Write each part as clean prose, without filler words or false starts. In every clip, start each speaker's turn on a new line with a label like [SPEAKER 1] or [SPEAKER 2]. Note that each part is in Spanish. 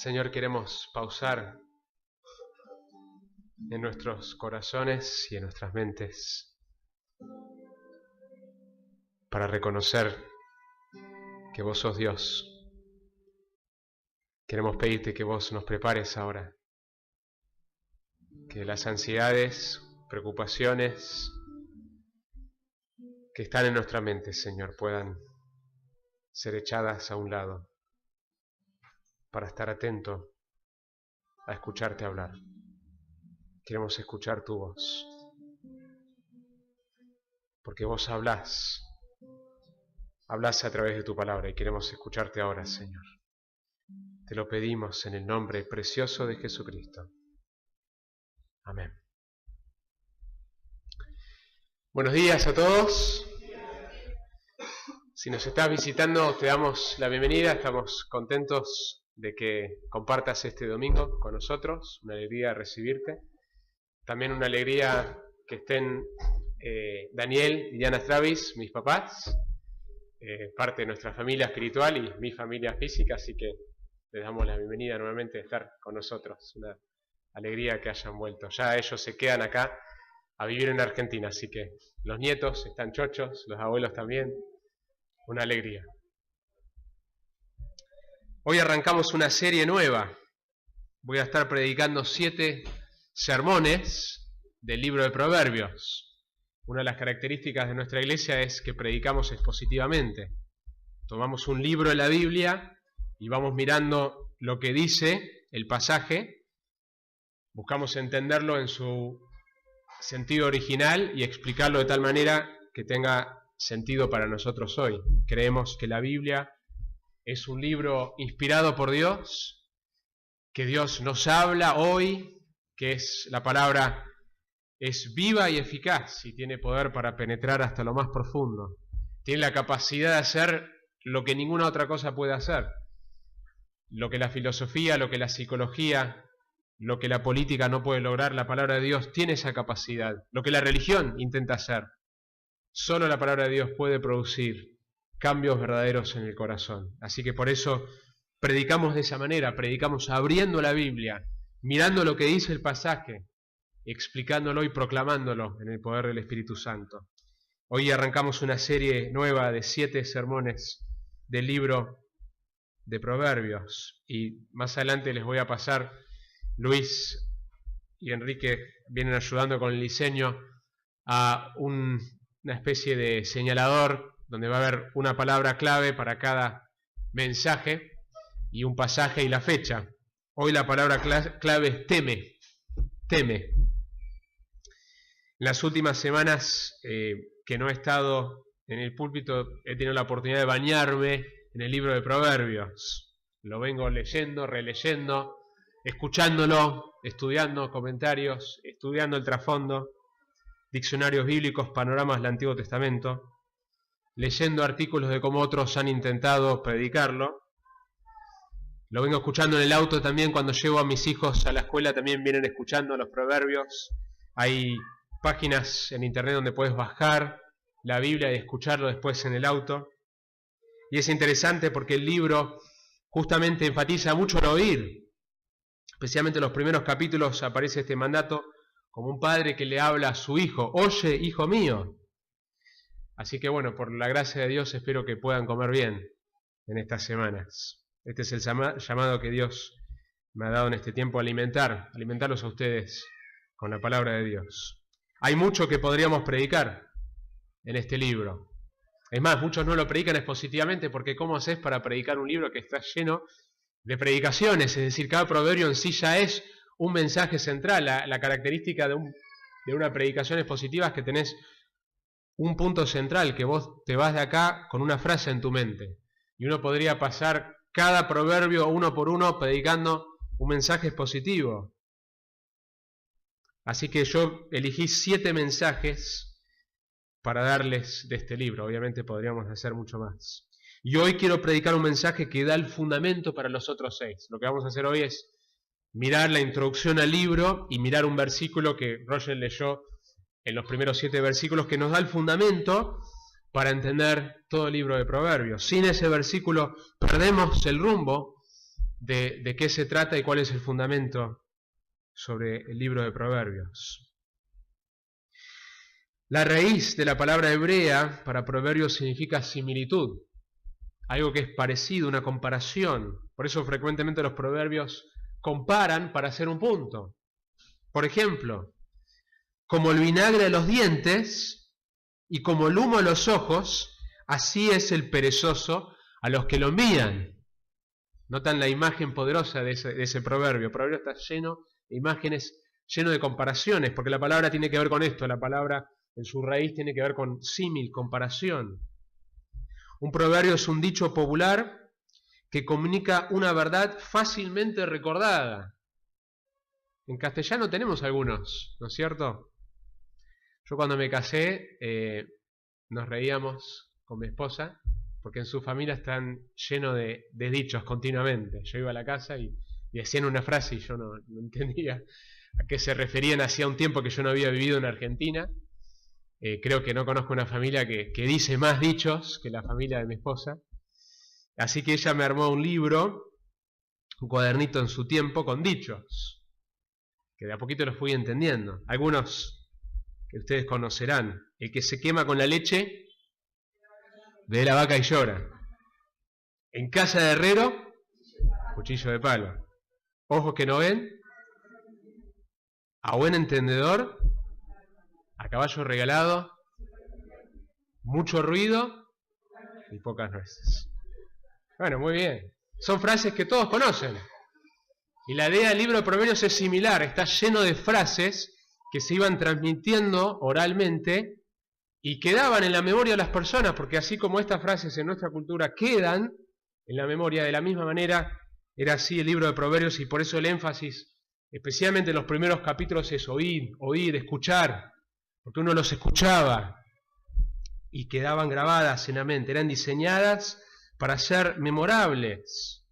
[SPEAKER 1] Señor, queremos pausar en nuestros corazones y en nuestras mentes para reconocer que vos sos Dios. Queremos pedirte que vos nos prepares ahora, que las ansiedades, preocupaciones que están en nuestra mente, Señor, puedan ser echadas a un lado para estar atento a escucharte hablar. Queremos escuchar tu voz, porque vos hablás a través de tu palabra y queremos escucharte ahora, Señor. Te lo pedimos en el nombre precioso de Jesucristo. Amén. Buenos días a todos. Si nos estás visitando, te damos la bienvenida. Estamos contentos de que compartas este domingo con nosotros. Una alegría recibirte. También una alegría que estén Daniel y Diana Travis, mis papás, parte de nuestra familia espiritual y mi familia física, así que les damos la bienvenida nuevamente de estar con nosotros. Una alegría que hayan vuelto. Ya ellos se quedan acá a vivir en Argentina, así que los nietos están chochos, los abuelos también. Una alegría. Hoy arrancamos una serie nueva. Voy a estar predicando 7 sermones del libro de Proverbios. Una de las características de nuestra iglesia es que predicamos expositivamente. Tomamos un libro de la Biblia y vamos mirando lo que dice el pasaje, buscamos entenderlo en su sentido original y explicarlo de tal manera que tenga sentido para nosotros hoy. Creemos que la Biblia es un libro inspirado por Dios, que Dios nos habla hoy, que la palabra es viva y eficaz y tiene poder para penetrar hasta lo más profundo. Tiene la capacidad de hacer lo que ninguna otra cosa puede hacer. Lo que la filosofía, lo que la psicología, lo que la política no puede lograr, la palabra de Dios tiene esa capacidad. Lo que la religión intenta hacer, solo la palabra de Dios puede producir cambios verdaderos en el corazón. Así que por eso predicamos de esa manera, predicamos abriendo la Biblia, mirando lo que dice el pasaje, explicándolo y proclamándolo en el poder del Espíritu Santo. Hoy arrancamos una serie nueva de 7 sermones del libro de Proverbios y más adelante les voy a pasar. Luis y Enrique vienen ayudando con el diseño a una especie de señalador donde va a haber una palabra clave para cada mensaje y un pasaje y la fecha. Hoy la palabra clave es teme. Teme. En las últimas semanas que no he estado en el púlpito, he tenido la oportunidad de bañarme en el libro de Proverbios. Lo vengo leyendo, releyendo, escuchándolo, estudiando comentarios, estudiando el trasfondo, diccionarios bíblicos, panoramas del Antiguo Testamento, leyendo artículos de cómo otros han intentado predicarlo. Lo vengo escuchando en el auto también, cuando llevo a mis hijos a la escuela también vienen escuchando los proverbios. Hay páginas en internet donde puedes bajar la Biblia y escucharlo después en el auto. Y es interesante porque el libro justamente enfatiza mucho el oír. Especialmente en los primeros capítulos aparece este mandato como un padre que le habla a su hijo: oye, hijo mío. Así que bueno, por la gracia de Dios espero que puedan comer bien en estas semanas. Este es el llamado que Dios me ha dado en este tiempo, alimentarlos a ustedes con la palabra de Dios. Hay mucho que podríamos predicar en este libro. Es más, muchos no lo predican expositivamente porque ¿cómo haces para predicar un libro que está lleno de predicaciones? Es decir, cada proverbio en sí ya es un mensaje central. La característica de una predicación expositiva es que tenés un punto central, que vos te vas de acá con una frase en tu mente. Y uno podría pasar cada proverbio uno por uno predicando un mensaje expositivo. Así que yo elegí 7 mensajes para darles de este libro. Obviamente podríamos hacer mucho más. Y hoy quiero predicar un mensaje que da el fundamento para los otros 6. Lo que vamos a hacer hoy es mirar la introducción al libro y mirar un versículo que Roger leyó en los primeros 7 versículos, que nos da el fundamento para entender todo el libro de Proverbios. Sin ese versículo perdemos el rumbo de qué se trata y cuál es el fundamento sobre el libro de Proverbios. La raíz de la palabra hebrea para Proverbios significa similitud, algo que es parecido, una comparación. Por eso frecuentemente los proverbios comparan para hacer un punto. Por ejemplo, como el vinagre de los dientes y como el humo de los ojos, así es el perezoso a los que lo envían. Notan la imagen poderosa de ese proverbio. El proverbio está lleno de imágenes, lleno de comparaciones, porque la palabra tiene que ver con esto. La palabra en su raíz tiene que ver con símil, comparación. Un proverbio es un dicho popular que comunica una verdad fácilmente recordada. En castellano tenemos algunos, ¿no es cierto? Yo cuando me casé nos reíamos con mi esposa porque en su familia están llenos de dichos continuamente. Yo iba a la casa y decían una frase y yo no entendía a qué se referían. Hacía un tiempo que yo no había vivido en Argentina. Creo que no conozco una familia que dice más dichos que la familia de mi esposa. Así que ella me armó un libro, un cuadernito en su tiempo con dichos, que de a poquito los fui entendiendo. Algunos que ustedes conocerán. El que se quema con la leche, ve la vaca y llora. En casa de herrero, cuchillo de palo. Ojos que no ven, a buen entendedor, a caballo regalado, mucho ruido y pocas nueces. Bueno, muy bien. Son frases que todos conocen. Y la idea del libro de Proverbios es similar. Está lleno de frases que se iban transmitiendo oralmente y quedaban en la memoria de las personas, porque así como estas frases en nuestra cultura quedan en la memoria, de la misma manera era así el libro de Proverbios, y por eso el énfasis, especialmente en los primeros capítulos, es oír, escuchar, porque uno los escuchaba y quedaban grabadas en la mente, eran diseñadas para ser memorables.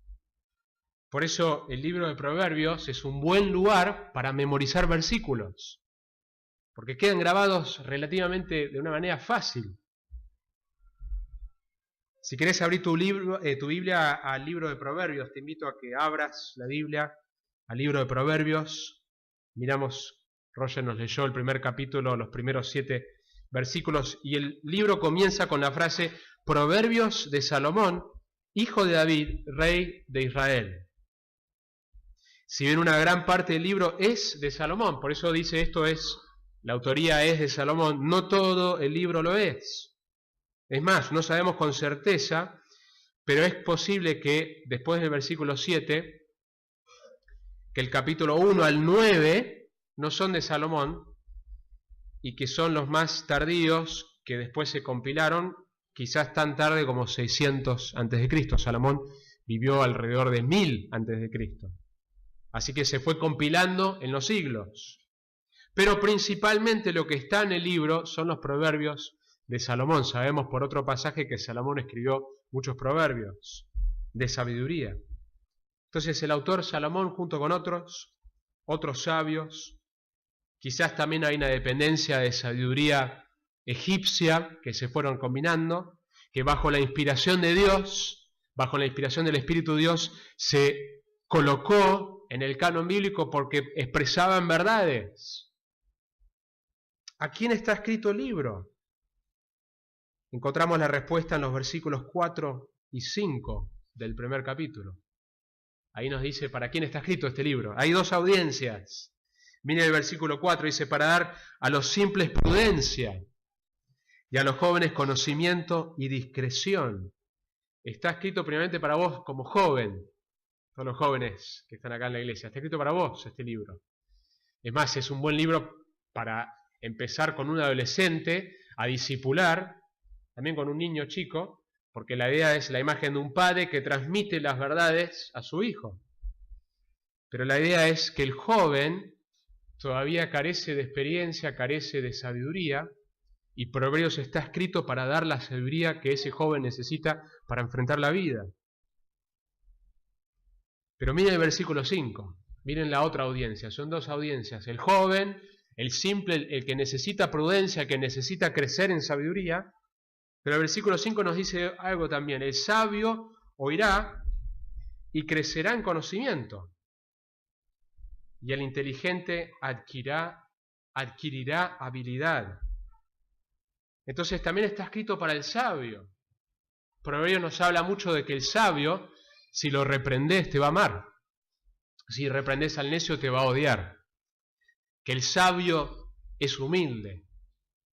[SPEAKER 1] Por eso el libro de Proverbios es un buen lugar para memorizar versículos, porque quedan grabados relativamente de una manera fácil. Si querés abrir tu Biblia al libro de Proverbios, te invito a que abras la Biblia al libro de Proverbios. Miramos, Roger nos leyó el primer capítulo, los primeros 7 versículos, y el libro comienza con la frase Proverbios de Salomón, hijo de David, rey de Israel. Si bien una gran parte del libro es de Salomón, por eso dice la autoría es de Salomón, no todo el libro lo es. Es más, no sabemos con certeza, pero es posible que después del versículo 7, que el capítulo 1 al 9 no son de Salomón, y que son los más tardíos que después se compilaron, quizás tan tarde como 600 a.C. Salomón vivió alrededor de 1000 a.C. Así que se fue compilando en los siglos. Pero principalmente lo que está en el libro son los proverbios de Salomón. Sabemos por otro pasaje que Salomón escribió muchos proverbios de sabiduría. Entonces el autor Salomón, junto con otros sabios, quizás también hay una dependencia de sabiduría egipcia que se fueron combinando, que bajo la inspiración de Dios, bajo la inspiración del Espíritu de Dios, se colocó en el canon bíblico porque expresaban verdades. ¿A quién está escrito el libro? Encontramos la respuesta en los versículos 4 y 5 del primer capítulo. Ahí nos dice para quién está escrito este libro. Hay 2 audiencias. Miren el versículo 4, dice, para dar a los simples prudencia y a los jóvenes conocimiento y discreción. Está escrito primeramente para vos como joven, todos los jóvenes que están acá en la iglesia. Está escrito para vos este libro. Es más, es un buen libro para empezar con un adolescente a discipular, también con un niño chico, porque la idea es la imagen de un padre que transmite las verdades a su hijo. Pero la idea es que el joven todavía carece de experiencia, carece de sabiduría, y Proverbios está escrito para dar la sabiduría que ese joven necesita para enfrentar la vida. Pero miren el versículo 5, miren la otra audiencia, son 2 audiencias, el joven, el simple, el que necesita prudencia, el que necesita crecer en sabiduría. Pero el versículo 5 nos dice algo también, el sabio oirá y crecerá en conocimiento. Y el inteligente adquirirá habilidad. Entonces también está escrito para el sabio. Proverbios nos habla mucho de que el sabio, si lo reprendes, te va a amar. Si reprendes al necio, te va a odiar. Que el sabio es humilde,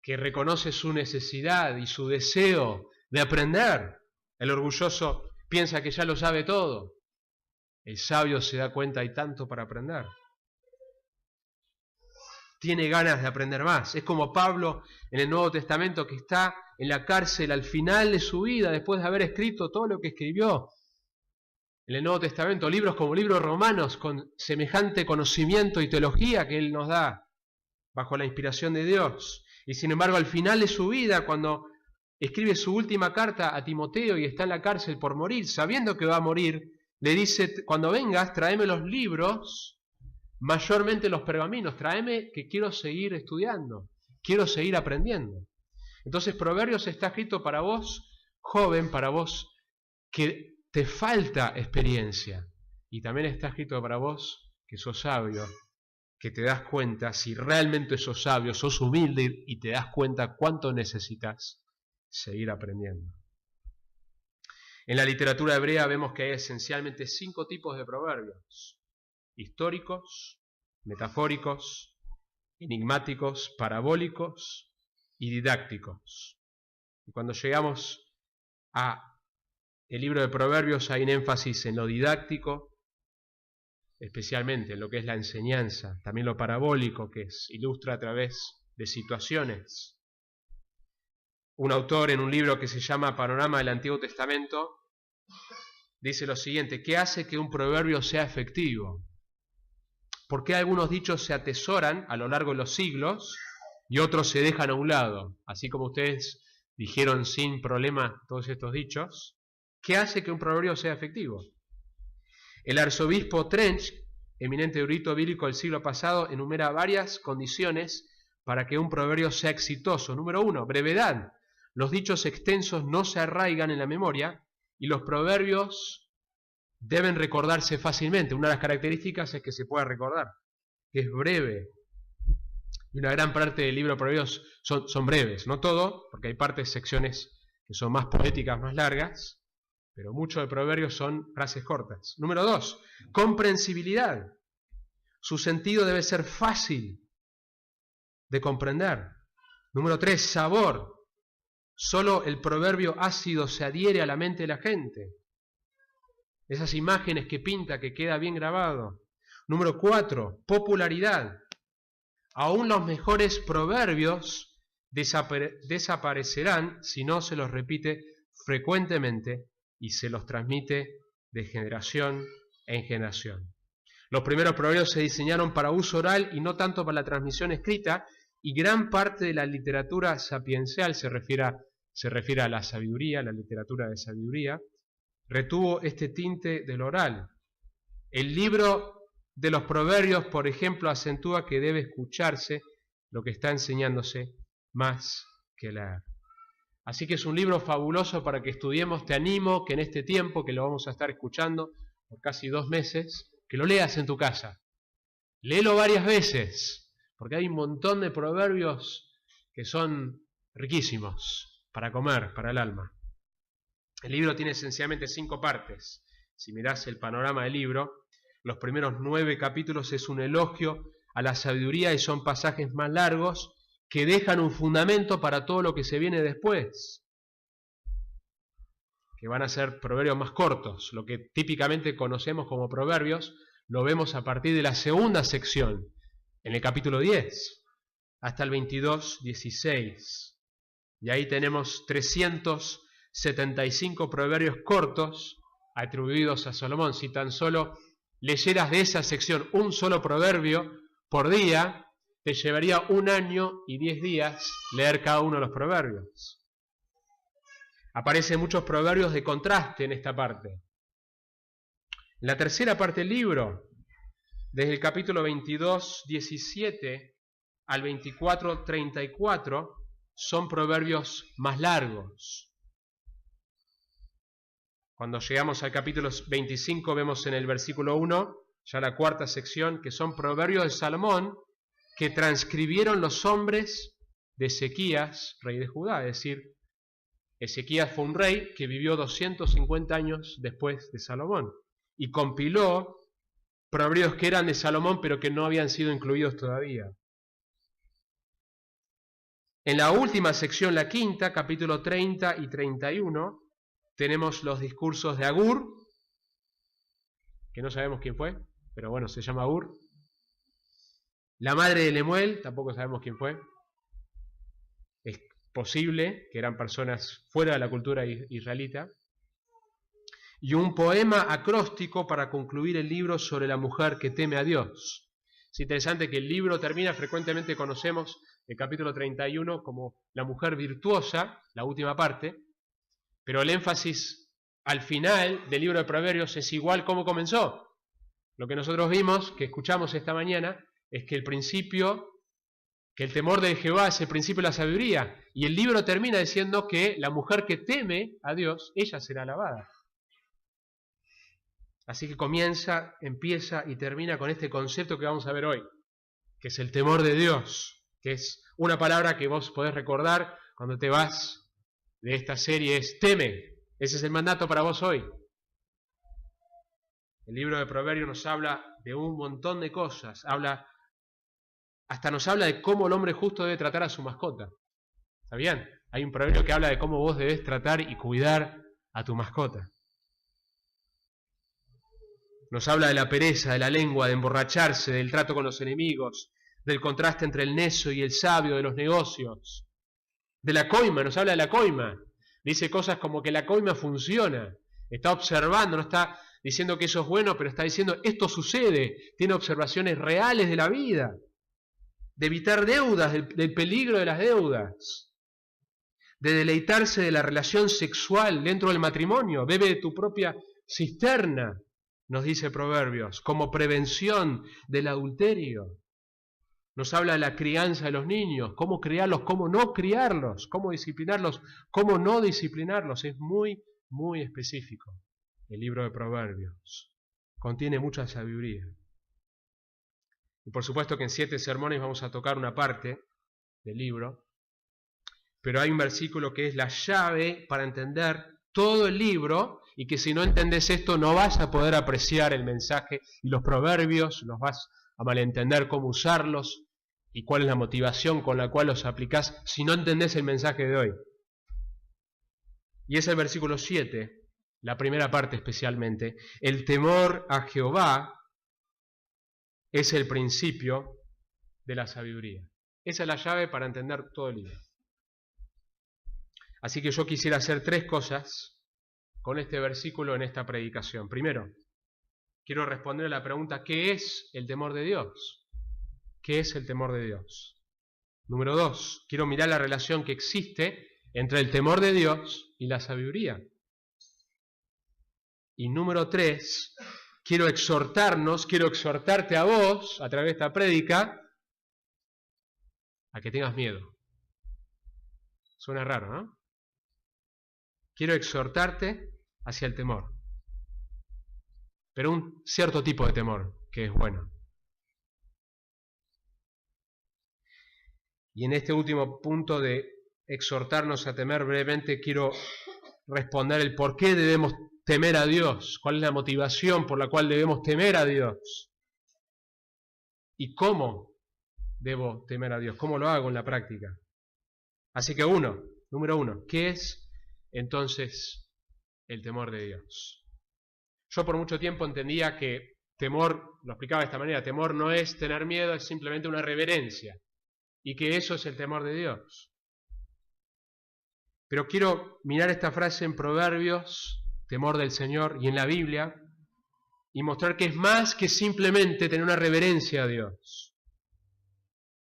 [SPEAKER 1] que reconoce su necesidad y su deseo de aprender. El orgulloso piensa que ya lo sabe todo. El sabio se da cuenta hay tanto para aprender. Tiene ganas de aprender más. Es como Pablo en el Nuevo Testamento, que está en la cárcel al final de su vida, después de haber escrito todo lo que escribió. En el Nuevo Testamento, libros como libros Romanos, con semejante conocimiento y teología que él nos da, bajo la inspiración de Dios. Y sin embargo, al final de su vida, cuando escribe su última carta a Timoteo y está en la cárcel por morir, sabiendo que va a morir, le dice: cuando vengas, tráeme los libros, mayormente los pergaminos, tráeme que quiero seguir estudiando, quiero seguir aprendiendo. Entonces Proverbios está escrito para vos, joven, para vos que te falta experiencia, y también está escrito para vos que sos sabio, que te das cuenta, si realmente sos sabio, sos humilde y te das cuenta cuánto necesitas seguir aprendiendo. En la literatura hebrea vemos que hay esencialmente 5 tipos de proverbios: históricos, metafóricos, enigmáticos, parabólicos y didácticos. Y cuando llegamos a el libro de Proverbios hay un énfasis en lo didáctico, especialmente en lo que es la enseñanza, también lo parabólico, que ilustra a través de situaciones. Un autor en un libro que se llama Panorama del Antiguo Testamento dice lo siguiente: ¿qué hace que un proverbio sea efectivo? ¿Por qué algunos dichos se atesoran a lo largo de los siglos y otros se dejan a un lado? Así como ustedes dijeron sin problema todos estos dichos. ¿Qué hace que un proverbio sea efectivo? El arzobispo Trench, eminente erudito bíblico del siglo pasado, enumera varias condiciones para que un proverbio sea exitoso. Número 1, brevedad. Los dichos extensos no se arraigan en la memoria y los proverbios deben recordarse fácilmente. Una de las características es que se pueda recordar, que es breve. Y una gran parte del libro de Proverbios son breves, no todo, porque hay partes, secciones que son más poéticas, más largas, pero mucho de Proverbios son frases cortas. Número 2, comprensibilidad. Su sentido debe ser fácil de comprender. Número 3, sabor. Solo el proverbio ácido se adhiere a la mente de la gente. Esas imágenes que pinta, que queda bien grabado. Número 4, popularidad. Aún los mejores proverbios desaparecerán si no se los repite frecuentemente y se los transmite de generación en generación. Los primeros proverbios se diseñaron para uso oral y no tanto para la transmisión escrita, y gran parte de la literatura sapiencial se refiere a la sabiduría, la literatura de sabiduría, retuvo este tinte del oral. El libro de los proverbios, por ejemplo, acentúa que debe escucharse lo que está enseñándose más que leer. Así que es un libro fabuloso para que estudiemos. Te animo que en este tiempo que lo vamos a estar escuchando por casi 2 meses, que lo leas en tu casa. Léelo varias veces, porque hay un montón de proverbios que son riquísimos para comer, para el alma. El libro tiene esencialmente 5 partes. Si mirás el panorama del libro, los primeros 9 capítulos es un elogio a la sabiduría y son pasajes más largos que dejan un fundamento para todo lo que se viene después, que van a ser proverbios más cortos. Lo que típicamente conocemos como proverbios lo vemos a partir de la segunda sección, en el capítulo 10, hasta el 22, 16. Y ahí tenemos 375 proverbios cortos atribuidos a Salomón. Si tan solo leyeras de esa sección un solo proverbio por día, te llevaría 1 año y 10 días leer cada uno de los proverbios. Aparecen muchos proverbios de contraste en esta parte. En la tercera parte del libro, desde el capítulo 22, 17 al 24, 34, son proverbios más largos. Cuando llegamos al capítulo 25 vemos en el versículo 1, ya la cuarta sección, que son proverbios de Salomón que transcribieron los hombres de Ezequías, rey de Judá. Es decir, Ezequías fue un rey que vivió 250 años después de Salomón y compiló proverbios que eran de Salomón pero que no habían sido incluidos todavía. En la última sección, la quinta, capítulo 30 y 31, tenemos los discursos de Agur, que no sabemos quién fue, pero bueno, se llama Agur. La madre de Lemuel, tampoco sabemos quién fue. Es posible que eran personas fuera de la cultura israelita. Y un poema acróstico para concluir el libro sobre la mujer que teme a Dios. Es interesante que el libro termina, frecuentemente conocemos el capítulo 31 como la mujer virtuosa, la última parte, pero el énfasis al final del libro de Proverbios es igual como comenzó. Lo que nosotros vimos, que escuchamos esta mañana, es que el principio, que el temor de Jehová es el principio de la sabiduría, y el libro termina diciendo que la mujer que teme a Dios, ella será alabada. Así que empieza y termina con este concepto que vamos a ver hoy, que es el temor de Dios, que es una palabra que vos podés recordar cuando te vas de esta serie, es teme. Ese es el mandato para vos hoy. El libro de Proverbios nos habla de un montón de cosas, hasta nos habla de cómo el hombre justo debe tratar a su mascota. ¿Sabían? Hay un proverbio que habla de cómo vos debés tratar y cuidar a tu mascota. Nos habla de la pereza, de la lengua, de emborracharse, del trato con los enemigos, del contraste entre el necio y el sabio, de los negocios. De la coima, nos habla de la coima. Dice cosas como que la coima funciona. Está observando, no está diciendo que eso es bueno, pero está diciendo esto sucede. Tiene observaciones reales de la vida. De evitar deudas, del peligro de las deudas. De deleitarse de la relación sexual dentro del matrimonio. Bebe de tu propia cisterna, nos dice Proverbios, como prevención del adulterio. Nos habla de la crianza de los niños, cómo criarlos, cómo no criarlos, cómo disciplinarlos, cómo no disciplinarlos. Es muy, muy específico el libro de Proverbios. Contiene mucha sabiduría. Y por supuesto que en 7 sermones vamos a tocar una parte del libro, pero hay un versículo que es la llave para entender todo el libro, y que si no entendés esto no vas a poder apreciar el mensaje, y los proverbios los vas a malentender cómo usarlos y cuál es la motivación con la cual los aplicás si no entendés el mensaje de hoy. Y es el versículo 7, la primera parte especialmente. El temor a Jehová es el principio de la sabiduría. Esa es la llave para entender todo el libro. Así que yo quisiera hacer 3 cosas con este versículo en esta predicación. Primero, quiero responder a la pregunta, ¿qué es el temor de Dios? ¿Qué es el temor de Dios? Número 2, quiero mirar la relación que existe entre el temor de Dios y la sabiduría. Y número 3, quiero exhortarte a vos, a través de esta prédica, a que tengas miedo. Suena raro, ¿no? Quiero exhortarte hacia el temor, pero un cierto tipo de temor que es bueno. Y en este último punto de exhortarnos a temer, brevemente quiero responder el por qué debemos temer a Dios, cuál es la motivación por la cual debemos temer a Dios y cómo debo temer a Dios, cómo lo hago en la práctica. Así que número 1, ¿qué es entonces el temor de Dios? Yo por mucho tiempo entendía que temor, lo explicaba de esta manera, temor no es tener miedo, es simplemente una reverencia, y que eso es el temor de Dios. Pero quiero mirar esta frase en Proverbios, temor del Señor, y en la Biblia, y mostrar que es más que simplemente tener una reverencia a Dios.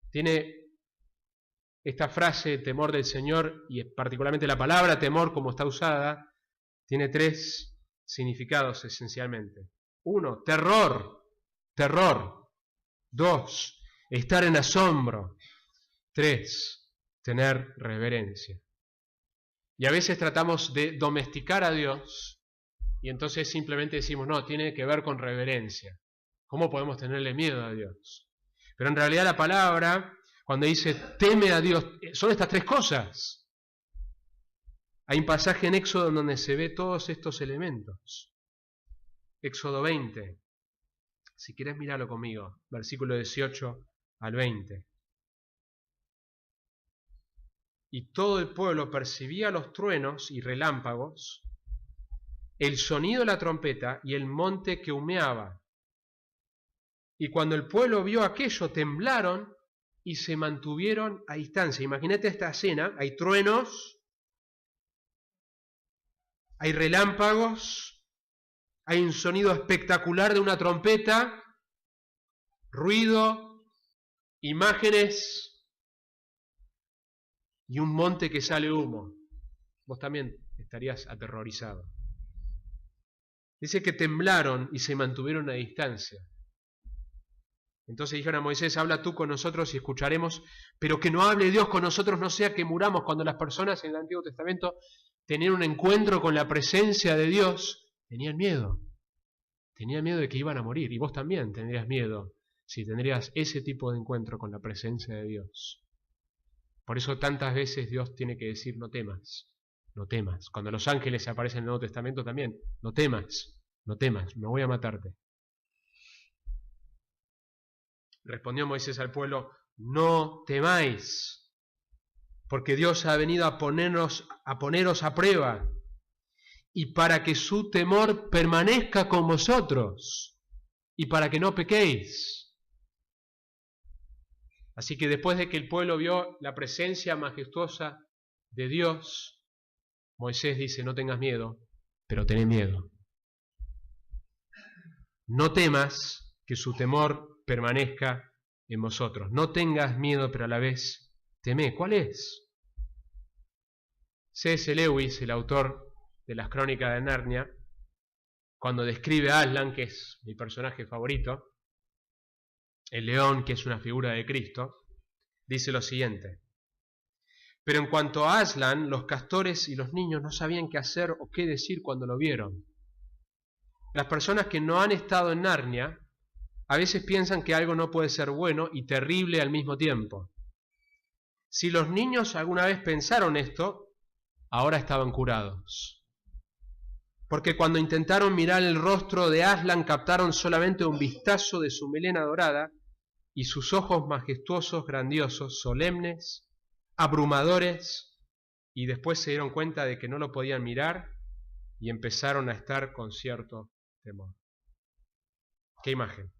[SPEAKER 1] Tiene esta frase, temor del Señor, y particularmente la palabra temor como está usada, tiene 3 significados esencialmente. 1, terror. 2, estar en asombro. 3, tener reverencia. Y a veces tratamos de domesticar a Dios y entonces simplemente decimos, no, tiene que ver con reverencia. ¿Cómo podemos tenerle miedo a Dios? Pero en realidad la palabra, cuando dice teme a Dios, son estas tres cosas. Hay un pasaje en Éxodo donde se ve todos estos elementos. Éxodo 20. Si querés mirarlo conmigo, versículo 18 al 20. Y todo el pueblo percibía los truenos y relámpagos, el sonido de la trompeta y el monte que humeaba. Y cuando el pueblo vio aquello, temblaron y se mantuvieron a distancia. Imagínate esta escena, hay truenos, hay relámpagos, hay un sonido espectacular de una trompeta, ruido, imágenes y un monte que sale humo. Vos también estarías aterrorizado. Dice que temblaron y se mantuvieron a distancia. Entonces dijeron a Moisés, habla tú con nosotros y escucharemos, pero que no hable Dios con nosotros, no sea que muramos. Cuando las personas en el Antiguo Testamento tenían un encuentro con la presencia de Dios, tenían miedo de que iban a morir, y vos también tendrías miedo si tendrías ese tipo de encuentro con la presencia de Dios. Por eso tantas veces Dios tiene que decir, no temas, no temas. Cuando los ángeles aparecen en el Nuevo Testamento también, no temas, no temas, no voy a matarte. Respondió Moisés al pueblo, no temáis, porque Dios ha venido a poneros a prueba, y para que su temor permanezca con vosotros, y para que no pequéis. Así que después de que el pueblo vio la presencia majestuosa de Dios, Moisés dice, no tengas miedo, pero tened miedo. No temas, que su temor permanezca en vosotros. No tengas miedo, pero a la vez temé. ¿Cuál es? C.S. Lewis, el autor de las Crónicas de Narnia, cuando describe a Aslan, que es mi personaje favorito, el león, que es una figura de Cristo, dice lo siguiente: pero en cuanto a Aslan, los castores y los niños no sabían qué hacer o qué decir cuando lo vieron. Las personas que no han estado en Narnia a veces piensan que algo no puede ser bueno y terrible al mismo tiempo. Si los niños alguna vez pensaron esto, ahora estaban curados. Porque cuando intentaron mirar el rostro de Aslan, captaron solamente un vistazo de su melena dorada y sus ojos majestuosos, grandiosos, solemnes, abrumadores, y después se dieron cuenta de que no lo podían mirar y empezaron a estar con cierto temor. ¿Qué imagen?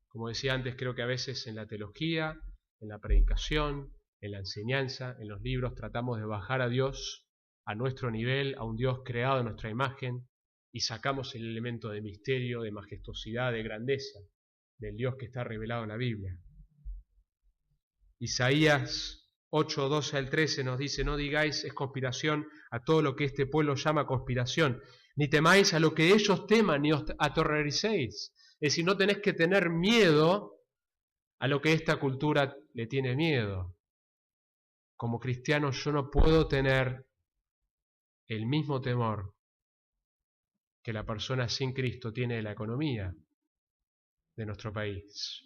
[SPEAKER 1] Como decía antes, creo que a veces en la teología, en la predicación, en la enseñanza, en los libros, tratamos de bajar a Dios a nuestro nivel, a un Dios creado a nuestra imagen, y sacamos el elemento de misterio, de majestuosidad, de grandeza del Dios que está revelado en la Biblia. Isaías 8, 12 al 13 nos dice, no digáis es conspiración a todo lo que este pueblo llama conspiración, ni temáis a lo que ellos teman, ni os aterroricéis. Es decir, no tenés que tener miedo a lo que esta cultura le tiene miedo. Como cristiano yo no puedo tener el mismo temor que la persona sin Cristo tiene de la economía de nuestro país.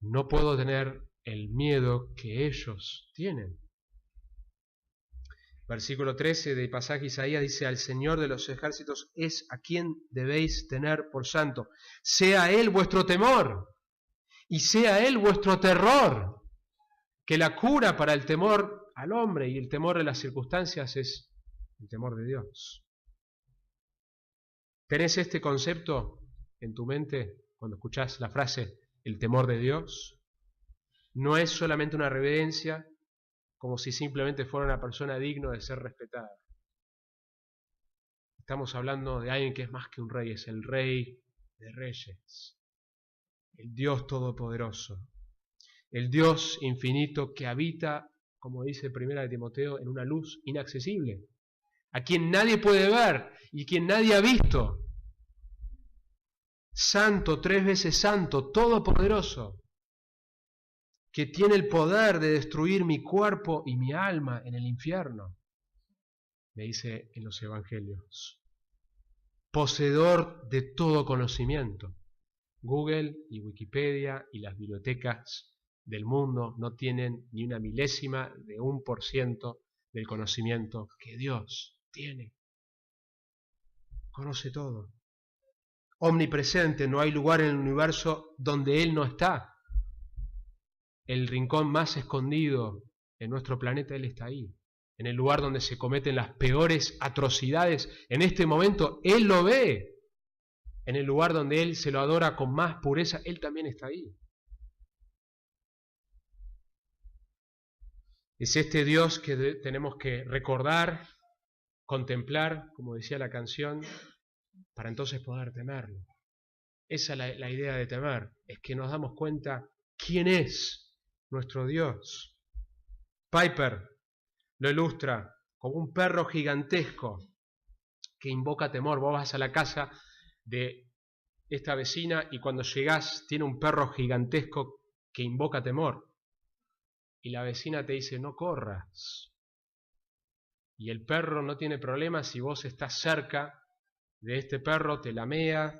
[SPEAKER 1] No puedo tener el miedo que ellos tienen. Versículo 13 del pasaje de Isaías dice, al Señor de los ejércitos es a quien debéis tener por santo. Sea Él vuestro temor y sea Él vuestro terror. Que la cura para el temor al hombre y el temor de las circunstancias es el temor de Dios. ¿Tenés este concepto en tu mente cuando escuchás la frase el temor de Dios? No es solamente una reverencia, como si simplemente fuera una persona digna de ser respetada. Estamos hablando de alguien que es más que un rey, es el Rey de Reyes, el Dios Todopoderoso, el Dios infinito que habita, como dice 1 Timoteo, en una luz inaccesible, a quien nadie puede ver y quien nadie ha visto. Santo, 3 veces santo, todopoderoso, que tiene el poder de destruir mi cuerpo y mi alma en el infierno. me dice en los evangelios. Poseedor de todo conocimiento. Google y Wikipedia y las bibliotecas del mundo no tienen ni una milésima de 1% del conocimiento que Dios tiene. Conoce todo. Omnipresente, no hay lugar en el universo donde Él no está. El rincón más escondido en nuestro planeta, Él está ahí. En el lugar donde se cometen las peores atrocidades, en este momento Él lo ve. En el lugar donde Él se lo adora con más pureza, Él también está ahí. Es este Dios que tenemos que recordar, contemplar, como decía la canción, para entonces poder temerlo. Esa es la idea de temer, es que nos damos cuenta quién es nuestro Dios. Piper lo ilustra como un perro gigantesco que invoca temor. Vos vas a la casa de esta vecina y cuando llegás tiene un perro gigantesco que invoca temor. Y la vecina te dice, no corras. Y el perro no tiene problema si vos estás cerca de este perro, te lamea,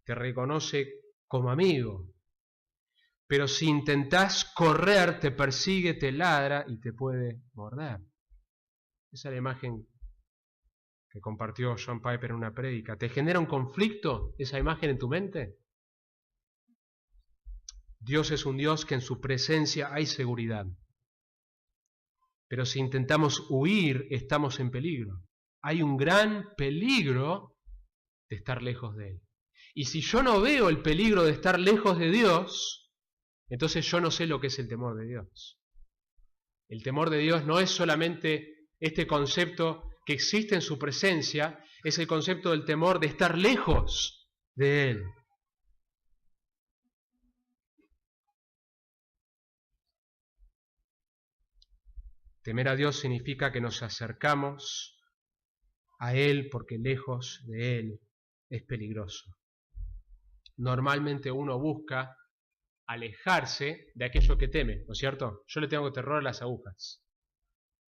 [SPEAKER 1] te reconoce como amigo. Pero si intentás correr, te persigue, te ladra y te puede morder. Esa es la imagen que compartió John Piper en una prédica. ¿Te genera un conflicto esa imagen en tu mente? Dios es un Dios que en su presencia hay seguridad. Pero si intentamos huir, estamos en peligro. Hay un gran peligro de estar lejos de Él. Y si yo no veo el peligro de estar lejos de Dios, entonces yo no sé lo que es el temor de Dios. El temor de Dios no es solamente este concepto que existe en su presencia, es el concepto del temor de estar lejos de Él. Temer a Dios significa que nos acercamos a Él porque lejos de Él es peligroso. Normalmente uno busca alejarse de aquello que teme, ¿no es cierto? Yo le tengo terror a las agujas.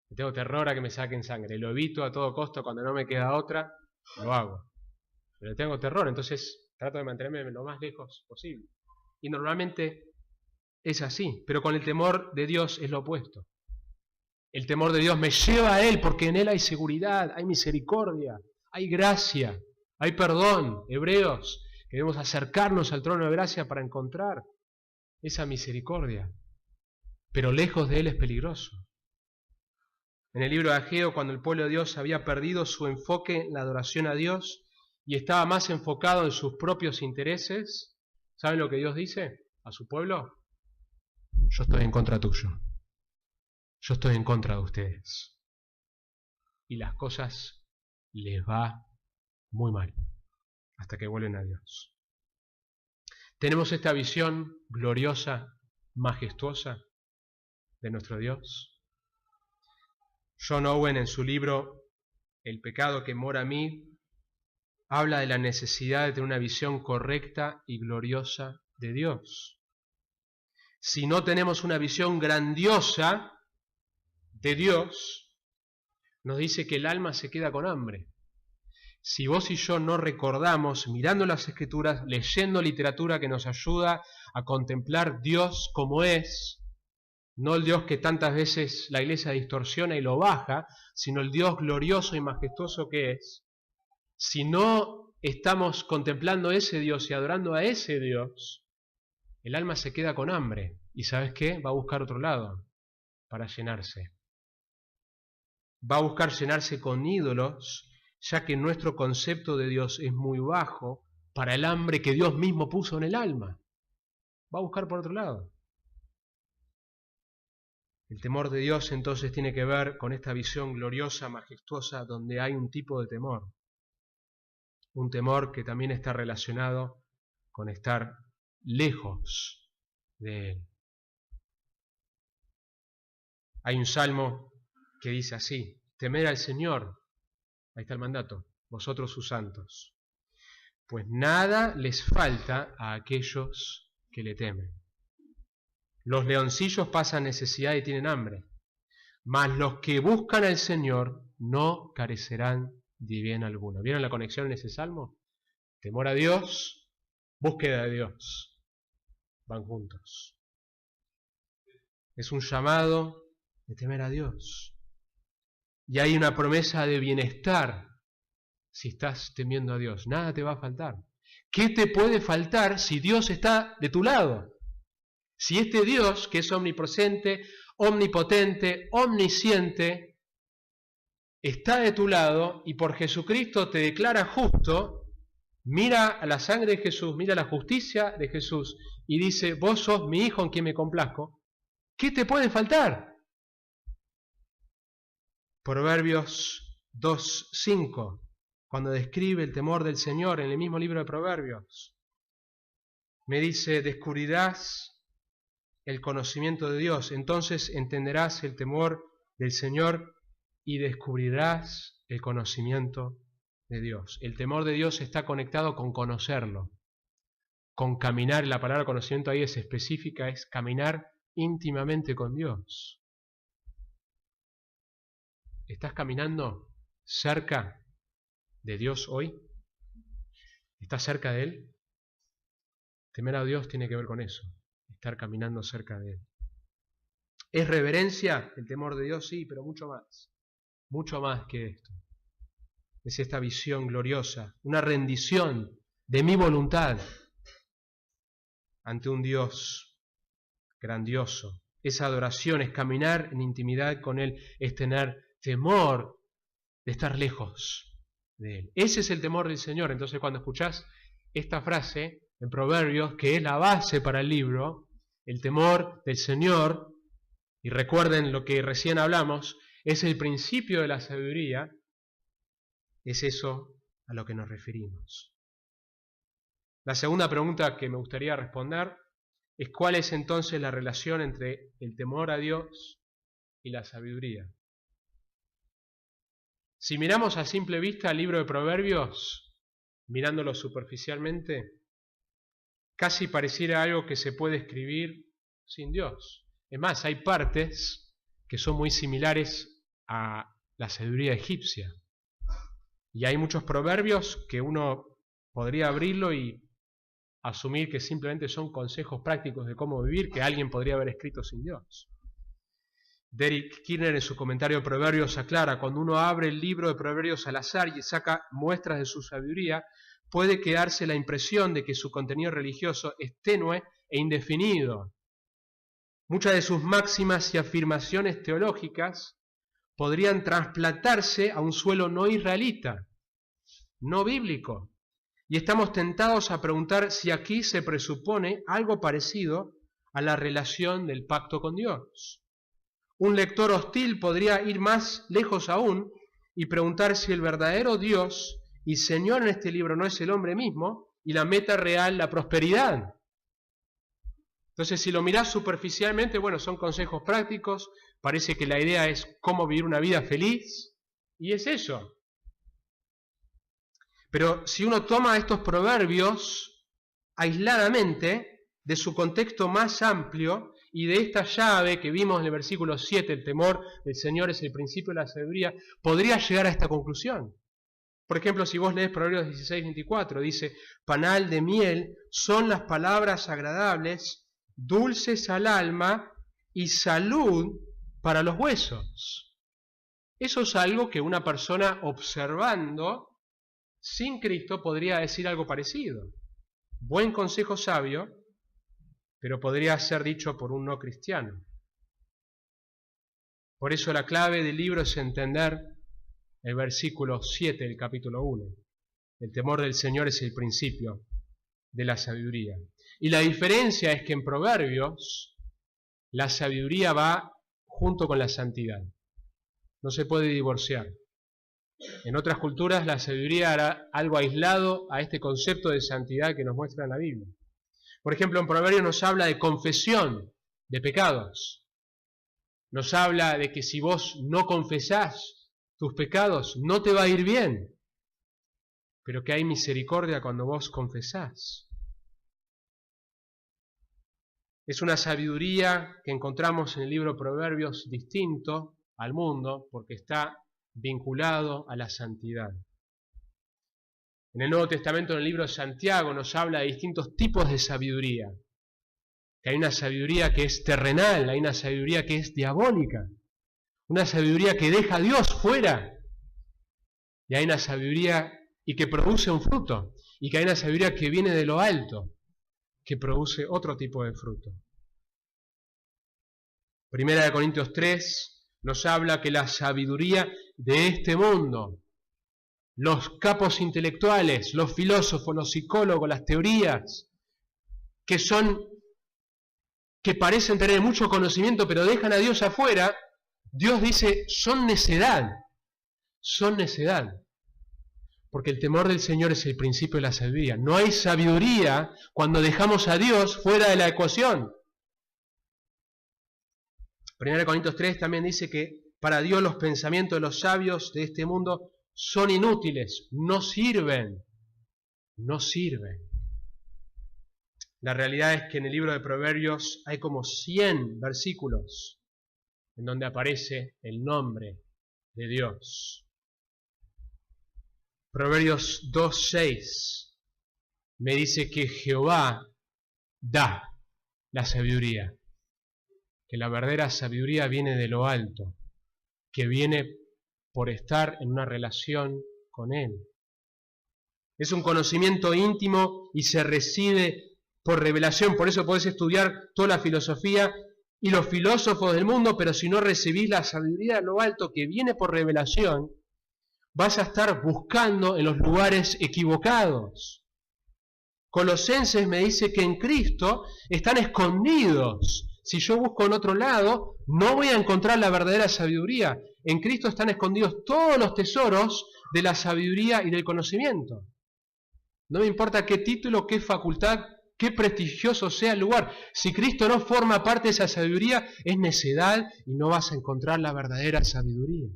[SPEAKER 1] Le tengo terror a que me saquen sangre. Lo evito a todo costo, cuando no me queda otra, lo hago. Pero le tengo terror, entonces trato de mantenerme lo más lejos posible. Y normalmente es así, pero con el temor de Dios es lo opuesto. El temor de Dios me lleva a Él porque en Él hay seguridad, hay misericordia, hay gracia, hay perdón. Hebreos, que debemos acercarnos al trono de gracia para encontrar esa misericordia. Pero lejos de Él es peligroso. En el libro de Ageo, cuando el pueblo de Dios había perdido su enfoque en la adoración a Dios y estaba más enfocado en sus propios intereses, ¿saben lo que Dios dice a su pueblo? Yo estoy en contra tuyo. Yo estoy en contra de ustedes. Y las cosas les va muy mal hasta que vuelven a Dios. Tenemos esta visión gloriosa, majestuosa de nuestro Dios. John Owen, en su libro El pecado que mora en mí, habla de la necesidad de tener una visión correcta y gloriosa de Dios. Si no tenemos una visión grandiosa de Dios, nos dice que el alma se queda con hambre. Si vos y yo no recordamos, mirando las Escrituras, leyendo literatura que nos ayuda a contemplar Dios como es, no el Dios que tantas veces la Iglesia distorsiona y lo baja, sino el Dios glorioso y majestuoso que es, si no estamos contemplando ese Dios y adorando a ese Dios, el alma se queda con hambre. ¿Y sabes qué? Va a buscar otro lado para llenarse. Va a buscar llenarse con ídolos, ya que nuestro concepto de Dios es muy bajo para el hambre que Dios mismo puso en el alma. Va a buscar por otro lado. El temor de Dios entonces tiene que ver con esta visión gloriosa, majestuosa, donde hay un tipo de temor. Un temor que también está relacionado con estar lejos de Él. Hay un salmo que dice así: temer al Señor, ahí está el mandato, vosotros sus santos, pues nada les falta a aquellos que le temen. Los leoncillos pasan necesidad y tienen hambre, mas los que buscan al Señor no carecerán de bien alguno. ¿Vieron la conexión en ese salmo? Temor a Dios, búsqueda de Dios, van juntos. Es un llamado de temer a Dios. Y hay una promesa de bienestar si estás temiendo a Dios. Nada te va a faltar. ¿Qué te puede faltar si Dios está de tu lado? Si este Dios, que es omnipresente, omnipotente, omnisciente, está de tu lado y por Jesucristo te declara justo, mira a la sangre de Jesús, mira a la justicia de Jesús y dice, vos sos mi hijo en quien me complazco, ¿qué te puede faltar? Proverbios 2:5, cuando describe el temor del Señor en el mismo libro de Proverbios, me dice, descubrirás el conocimiento de Dios, entonces entenderás el temor del Señor y descubrirás el conocimiento de Dios. El temor de Dios está conectado con conocerlo, con caminar. La palabra conocimiento ahí es específica, es caminar íntimamente con Dios. ¿Estás caminando cerca de Dios hoy? ¿Estás cerca de Él? Temer a Dios tiene que ver con eso, estar caminando cerca de Él. ¿Es reverencia el temor de Dios? Sí, pero mucho más que esto. Es esta visión gloriosa, una rendición de mi voluntad ante un Dios grandioso. Esa adoración es caminar en intimidad con Él, es tener temor de estar lejos de Él. Ese es el temor del Señor. Entonces cuando escuchás esta frase en Proverbios, que es la base para el libro, el temor del Señor, y recuerden lo que recién hablamos, es el principio de la sabiduría, es eso a lo que nos referimos. La segunda pregunta que me gustaría responder es ¿cuál es entonces la relación entre el temor a Dios y la sabiduría? Si miramos a simple vista el libro de Proverbios, mirándolo superficialmente, casi pareciera algo que se puede escribir sin Dios. Es más, hay partes que son muy similares a la sabiduría egipcia. Y hay muchos proverbios que uno podría abrirlo y asumir que simplemente son consejos prácticos de cómo vivir que alguien podría haber escrito sin Dios. Derek Kidner en su comentario de Proverbios aclara, cuando uno abre el libro de Proverbios al azar y saca muestras de su sabiduría, puede quedarse la impresión de que su contenido religioso es tenue e indefinido. Muchas de sus máximas y afirmaciones teológicas podrían trasplantarse a un suelo no israelita, no bíblico. Y estamos tentados a preguntar si aquí se presupone algo parecido a la relación del pacto con Dios. Un lector hostil podría ir más lejos aún y preguntar si el verdadero Dios y Señor en este libro no es el hombre mismo y la meta real, la prosperidad. Entonces, si lo mirás superficialmente, bueno, son consejos prácticos, parece que la idea es cómo vivir una vida feliz, y es eso. Pero si uno toma estos proverbios aisladamente, de su contexto más amplio, y de esta llave que vimos en el versículo 7, el temor del Señor es el principio de la sabiduría, podría llegar a esta conclusión. Por ejemplo, si vos lees Proverbios 16:24, dice, panal de miel son las palabras agradables, dulces al alma y salud para los huesos. Eso es algo que una persona observando sin Cristo podría decir algo parecido. Buen consejo sabio, pero podría ser dicho por un no cristiano. Por eso la clave del libro es entender el versículo 7 del capítulo 1. El temor del Señor es el principio de la sabiduría. Y la diferencia es que en Proverbios la sabiduría va junto con la santidad. No se puede divorciar. En otras culturas la sabiduría era algo aislado a este concepto de santidad que nos muestra en la Biblia. Por ejemplo, en Proverbios nos habla de confesión de pecados. Nos habla de que si vos no confesás tus pecados, no te va a ir bien. Pero que hay misericordia cuando vos confesás. Es una sabiduría que encontramos en el libro de Proverbios distinto al mundo, porque está vinculado a la santidad. En el Nuevo Testamento, en el libro de Santiago, nos habla de distintos tipos de sabiduría. Que hay una sabiduría que es terrenal, hay una sabiduría que es diabólica, una sabiduría que deja a Dios fuera, y hay una sabiduría y que produce un fruto, y que hay una sabiduría que viene de lo alto, que produce otro tipo de fruto. Primera de Corintios 3 nos habla que la sabiduría de este mundo, los capos intelectuales, los filósofos, los psicólogos, las teorías, que parecen tener mucho conocimiento pero dejan a Dios afuera, Dios dice, son necedad, porque el temor del Señor es el principio de la sabiduría. No hay sabiduría cuando dejamos a Dios fuera de la ecuación. 1 Corintios 3 también dice que para Dios los pensamientos de los sabios de este mundo son inútiles, no sirven. La realidad es que en el libro de Proverbios hay como 100 versículos en donde aparece el nombre de Dios. Proverbios 2:6 me dice que Jehová da la sabiduría, que la verdadera sabiduría viene de lo alto, que viene por estar en una relación con Él. Es un conocimiento íntimo y se recibe por revelación. Por eso podés estudiar toda la filosofía y los filósofos del mundo, pero si no recibís la sabiduría de lo alto que viene por revelación, vas a estar buscando en los lugares equivocados. Colosenses me dice que en Cristo están escondidos. Si yo busco en otro lado, no voy a encontrar la verdadera sabiduría. En Cristo están escondidos todos los tesoros de la sabiduría y del conocimiento. No me importa qué título, qué facultad, qué prestigioso sea el lugar. Si Cristo no forma parte de esa sabiduría, es necedad y no vas a encontrar la verdadera sabiduría.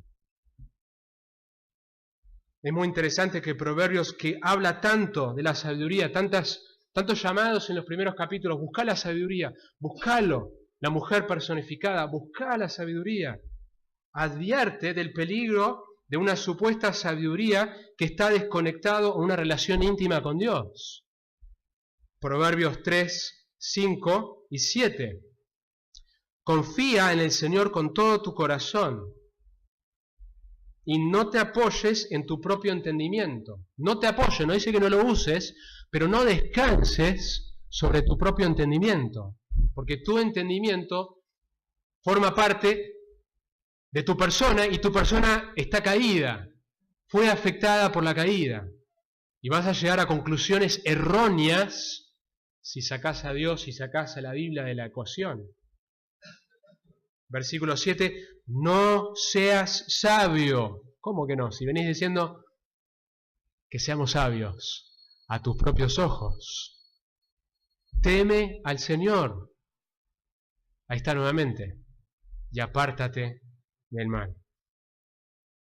[SPEAKER 1] Es muy interesante que Proverbios, que habla tanto de la sabiduría, tantos llamados en los primeros capítulos, buscá la sabiduría, buscalo, la mujer personificada, buscá la sabiduría, advierte del peligro de una supuesta sabiduría que está desconectado a una relación íntima con Dios. Proverbios 3, 5 y 7. Confía en el Señor con todo tu corazón y no te apoyes en tu propio entendimiento. No te apoyes, no dice que no lo uses, pero no descanses sobre tu propio entendimiento, porque tu entendimiento forma parte de tu persona y tu persona está caída, fue afectada por la caída, y vas a llegar a conclusiones erróneas si sacás a Dios, si sacás a la Biblia de la ecuación. Versículo 7, no seas sabio. ¿Cómo que no? Si venís diciendo que seamos sabios a tus propios ojos. Teme al Señor. Ahí está nuevamente. Y apártate del mal.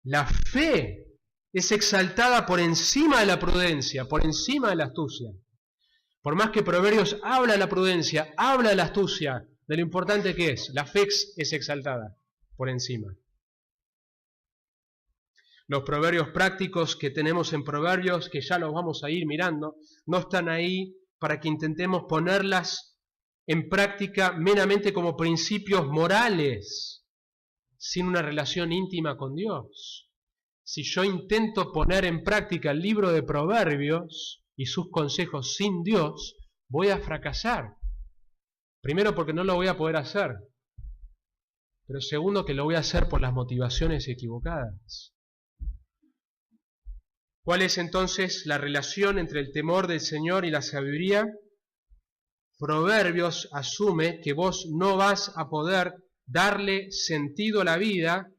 [SPEAKER 1] La fe es exaltada por encima de la prudencia, por encima de la astucia. Por más que Proverbios habla de la prudencia, habla de la astucia, de lo importante que es, la fe es exaltada por encima. Los proverbios prácticos que tenemos en Proverbios, que ya los vamos a ir mirando, no están ahí para que intentemos ponerlas en práctica meramente como principios morales, sin una relación íntima con Dios. Si yo intento poner en práctica el libro de Proverbios y sus consejos sin Dios, voy a fracasar. Primero porque no lo voy a poder hacer, pero segundo que lo voy a hacer por las motivaciones equivocadas. ¿Cuál es entonces la relación entre el temor del Señor y la sabiduría? Proverbios asume que vos no vas a poder darle sentido a la vida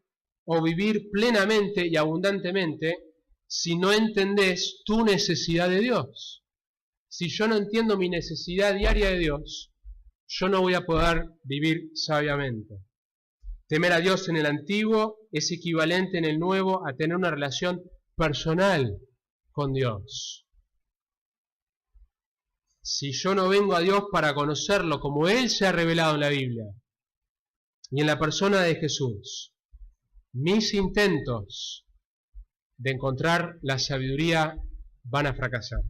[SPEAKER 1] o vivir plenamente y abundantemente si no entendés tu necesidad de Dios. Si yo no entiendo mi necesidad diaria de Dios, yo no voy a poder vivir sabiamente. Temer a Dios en el Antiguo es equivalente en el Nuevo a tener una relación personal con Dios. Si yo no vengo a Dios para conocerlo como Él se ha revelado en la Biblia y en la persona de Jesús, mis intentos de encontrar la sabiduría van a fracasar.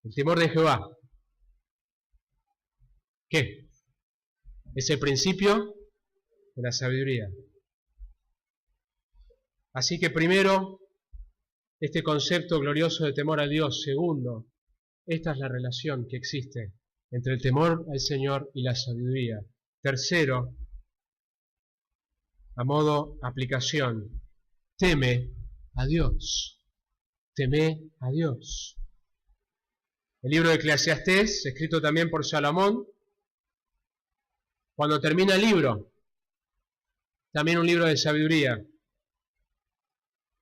[SPEAKER 1] El temor de Jehová, ¿qué? Es el principio de la sabiduría. Así que primero, este concepto glorioso de temor a Dios. Segundo, esta es la relación que existe entre el temor al Señor y la sabiduría. Tercero, a modo aplicación, teme a Dios. Teme a Dios. El libro de Eclesiastés, escrito también por Salomón, cuando termina el libro, también un libro de sabiduría,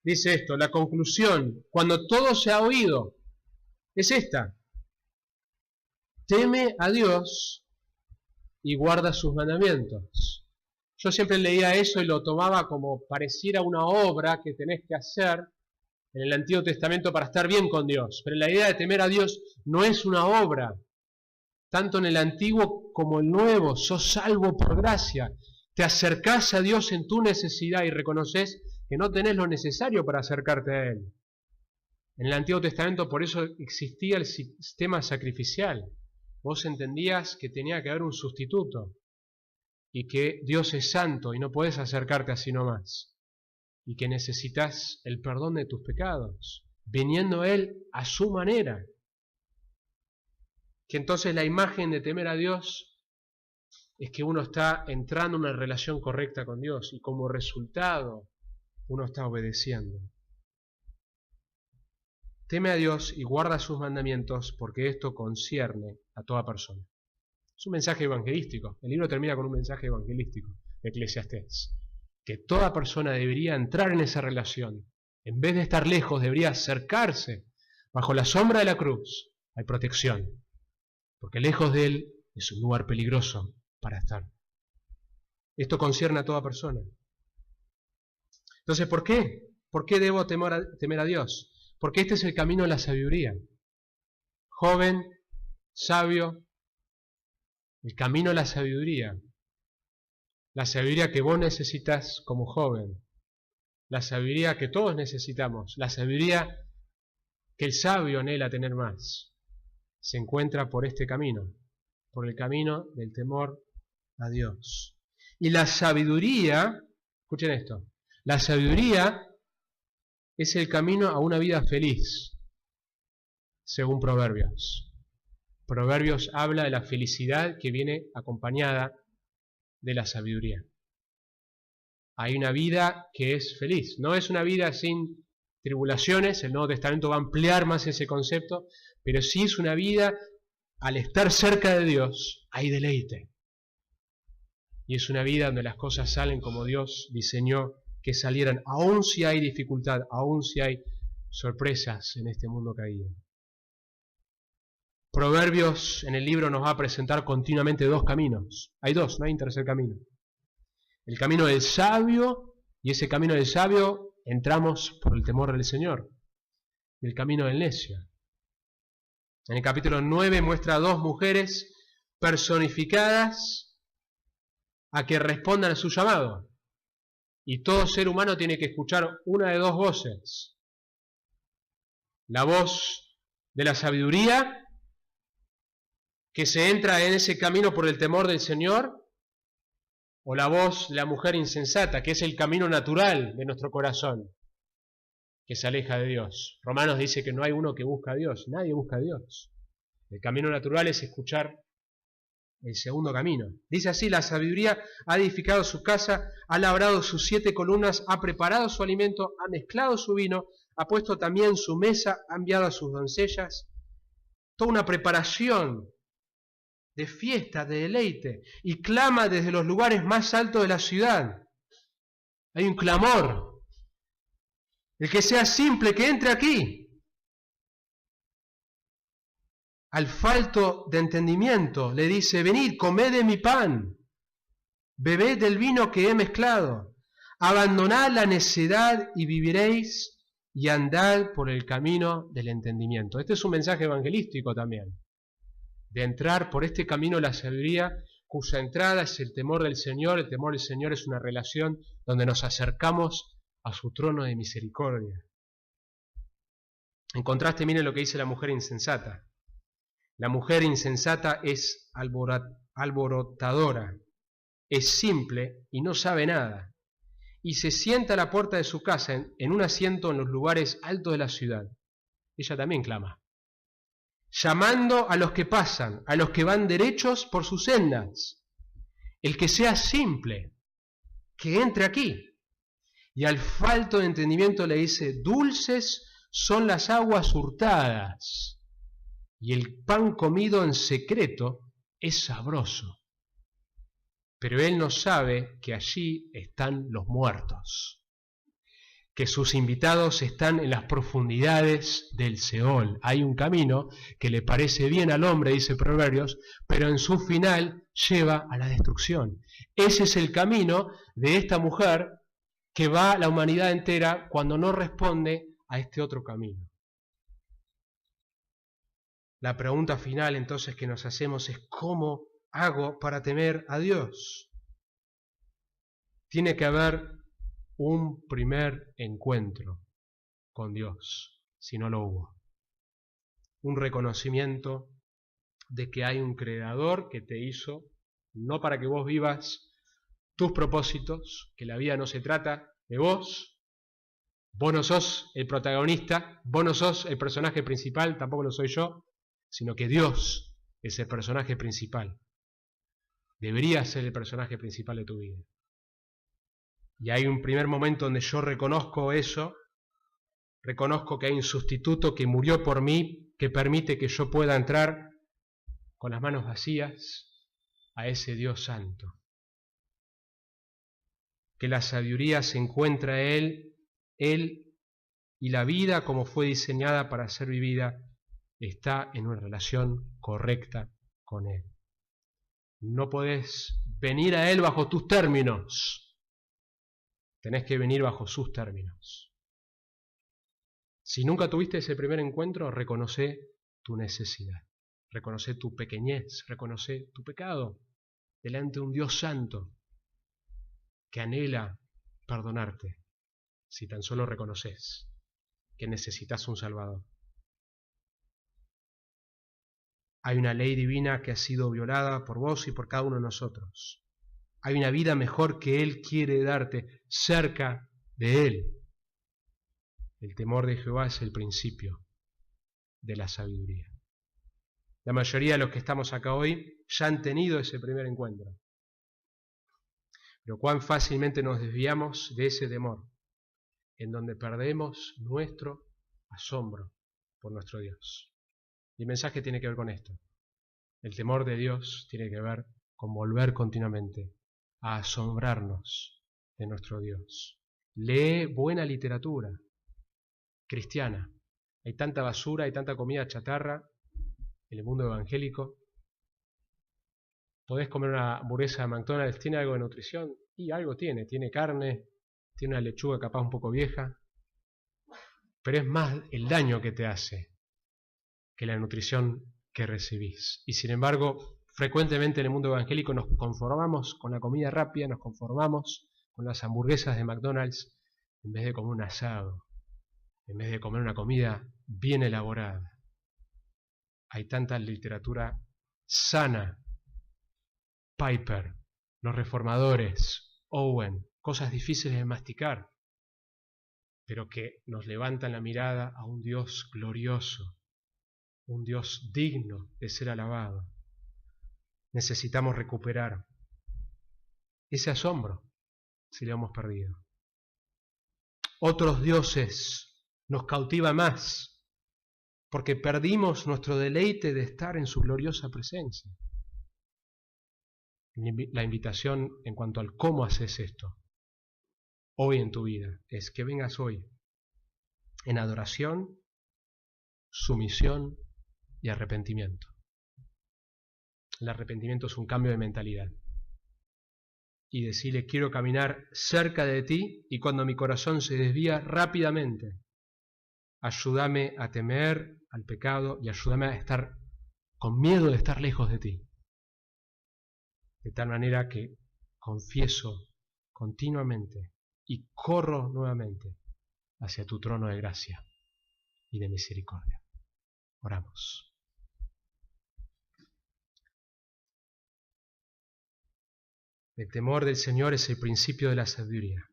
[SPEAKER 1] dice esto: la conclusión, cuando todo se ha oído, es esta: teme a Dios y guarda sus mandamientos. Yo siempre leía eso y lo tomaba como pareciera una obra que tenés que hacer en el Antiguo Testamento para estar bien con Dios. Pero la idea de temer a Dios no es una obra. Tanto en el Antiguo como el Nuevo, sos salvo por gracia. Te acercás a Dios en tu necesidad y reconoces que no tenés lo necesario para acercarte a Él. En el Antiguo Testamento por eso existía el sistema sacrificial. Vos entendías que tenía que haber un sustituto y que Dios es santo y no podés acercarte así nomás, y que necesitas el perdón de tus pecados, viniendo Él a su manera. Que entonces la imagen de temer a Dios es que uno está entrando en una relación correcta con Dios y como resultado uno está obedeciendo. Teme a Dios y guarda sus mandamientos, porque esto concierne a toda persona. Es un mensaje evangelístico. El libro termina con un mensaje evangelístico de Eclesiastés. Que toda persona debería entrar en esa relación. En vez de estar lejos, debería acercarse. Bajo la sombra de la cruz hay protección. Porque lejos de Él es un lugar peligroso para estar. Esto concierne a toda persona. Entonces, ¿por qué? ¿Por qué debo temer a Dios? Porque este es el camino de la sabiduría. Joven, sabio, el camino de la sabiduría. La sabiduría que vos necesitas como joven. La sabiduría que todos necesitamos. La sabiduría que el sabio anhela tener más. Se encuentra por este camino. Por el camino del temor a Dios. Y la sabiduría, escuchen esto, la sabiduría es el camino a una vida feliz, según Proverbios. Proverbios habla de la felicidad que viene acompañada de la sabiduría. Hay una vida que es feliz, no es una vida sin tribulaciones. El Nuevo Testamento va a ampliar más ese concepto, pero sí es una vida, al estar cerca de Dios, hay deleite. Y es una vida donde las cosas salen como Dios diseñó que salieran, aun si hay dificultad, aun si hay sorpresas en este mundo caído. Proverbios en el libro nos va a presentar continuamente dos caminos. Hay dos, no hay un tercer camino. El camino del sabio, y ese camino del sabio entramos por el temor del Señor. Y el camino del necio. En el capítulo 9 muestra a dos mujeres personificadas a que respondan a su llamado. Y todo ser humano tiene que escuchar una de dos voces. La voz de la sabiduría, que se entra en ese camino por el temor del Señor, o la voz de la mujer insensata, que es el camino natural de nuestro corazón, que se aleja de Dios. Romanos dice que no hay uno que busca a Dios, nadie busca a Dios. El camino natural es escuchar el segundo camino. Dice así: la sabiduría ha edificado su casa, ha labrado sus 7 columnas, ha preparado su alimento, ha mezclado su vino, ha puesto también su mesa, ha enviado a sus doncellas. Toda una preparación de fiesta, de deleite, y clama desde los lugares más altos de la ciudad. Hay un clamor. El que sea simple, que entre aquí. Al falto de entendimiento le dice: venid, comed de mi pan, bebed del vino que he mezclado, abandonad la necedad y viviréis, y andad por el camino del entendimiento. Este es un mensaje evangelístico también, de entrar por este camino de la sabiduría, cuya entrada es el temor del Señor. El temor del Señor es una relación donde nos acercamos a su trono de misericordia. En contraste, miren lo que dice la mujer insensata. La mujer insensata es alborotadora, es simple y no sabe nada, y se sienta a la puerta de su casa en un asiento en los lugares altos de la ciudad. Ella también clama, llamando a los que pasan, a los que van derechos por sus sendas. El que sea simple, que entre aquí. Y al falto de entendimiento le dice, dulces son las aguas hurtadas, y el pan comido en secreto es sabroso. Pero él no sabe que allí están los muertos, que sus invitados están en las profundidades del Seol. Hay un camino que le parece bien al hombre, dice Proverbios, pero en su final lleva a la destrucción. Ese es el camino de esta mujer que va la humanidad entera cuando no responde a este otro camino. La pregunta final entonces que nos hacemos es ¿cómo hago para temer a Dios? Tiene que haber un primer encuentro con Dios, si no lo hubo. Un reconocimiento de que hay un creador que te hizo, no para que vos vivas tus propósitos, que la vida no se trata de vos no sos el protagonista, vos no sos el personaje principal, tampoco lo soy yo, sino que Dios es el personaje principal. Debería ser el personaje principal de tu vida. Y hay un primer momento donde yo reconozco eso, reconozco que hay un sustituto que murió por mí, que permite que yo pueda entrar con las manos vacías a ese Dios santo. Que la sabiduría se encuentra en Él y la vida como fue diseñada para ser vivida está en una relación correcta con Él. No podés venir a Él bajo tus términos, tenés que venir bajo sus términos. Si nunca tuviste ese primer encuentro, reconoce tu necesidad, reconoce tu pequeñez, reconoce tu pecado delante de un Dios santo que anhela perdonarte si tan solo reconoces que necesitas un Salvador. Hay una ley divina que ha sido violada por vos y por cada uno de nosotros. Hay una vida mejor que Él quiere darte cerca de Él. El temor de Jehová es el principio de la sabiduría. La mayoría de los que estamos acá hoy ya han tenido ese primer encuentro. Pero cuán fácilmente nos desviamos de ese temor, en donde perdemos nuestro asombro por nuestro Dios. Y el mensaje tiene que ver con esto. El temor de Dios tiene que ver con volver continuamente a asombrarnos de nuestro Dios. Lee buena literatura cristiana. Hay tanta basura, hay tanta comida chatarra en el mundo evangélico. Podés comer una hamburguesa de McDonald's, ¿tiene algo de nutrición? Y algo tiene carne, tiene una lechuga capaz un poco vieja, pero es más el daño que te hace que la nutrición que recibís. Y sin embargo, frecuentemente en el mundo evangélico nos conformamos con la comida rápida, nos conformamos con las hamburguesas de McDonald's en vez de comer un asado, en vez de comer una comida bien elaborada. Hay tanta literatura sana, Piper, los reformadores, Owen, cosas difíciles de masticar, pero que nos levantan la mirada a un Dios glorioso, un Dios digno de ser alabado. Necesitamos recuperar ese asombro si lo hemos perdido. Otros dioses nos cautivan más porque perdimos nuestro deleite de estar en su gloriosa presencia. La invitación en cuanto al cómo haces esto hoy en tu vida es que vengas hoy en adoración, sumisión y arrepentimiento. El arrepentimiento es un cambio de mentalidad. Y decirle, quiero caminar cerca de ti, y cuando mi corazón se desvía rápidamente, ayúdame a temer al pecado y ayúdame a estar con miedo de estar lejos de ti. De tal manera que confieso continuamente y corro nuevamente hacia tu trono de gracia y de misericordia. Oramos. El temor del Señor es el principio de la sabiduría.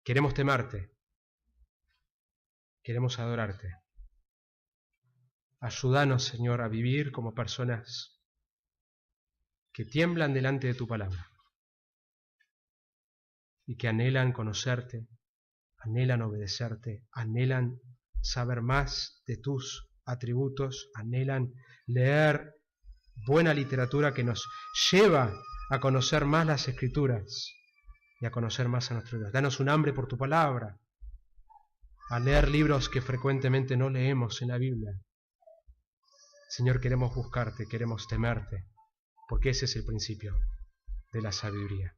[SPEAKER 1] Queremos temerte, queremos adorarte. Ayúdanos, Señor, a vivir como personas que tiemblan delante de tu palabra y que anhelan conocerte, anhelan obedecerte, anhelan saber más de tus atributos, anhelan leer buena literatura que nos lleva a conocer más las Escrituras y a conocer más a nuestro Dios. Danos un hambre por tu palabra, a leer libros que frecuentemente no leemos en la Biblia. Señor, queremos buscarte, queremos temerte, porque ese es el principio de la sabiduría.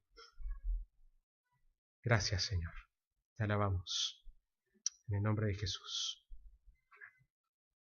[SPEAKER 1] Gracias, Señor. Te alabamos. En el nombre de Jesús.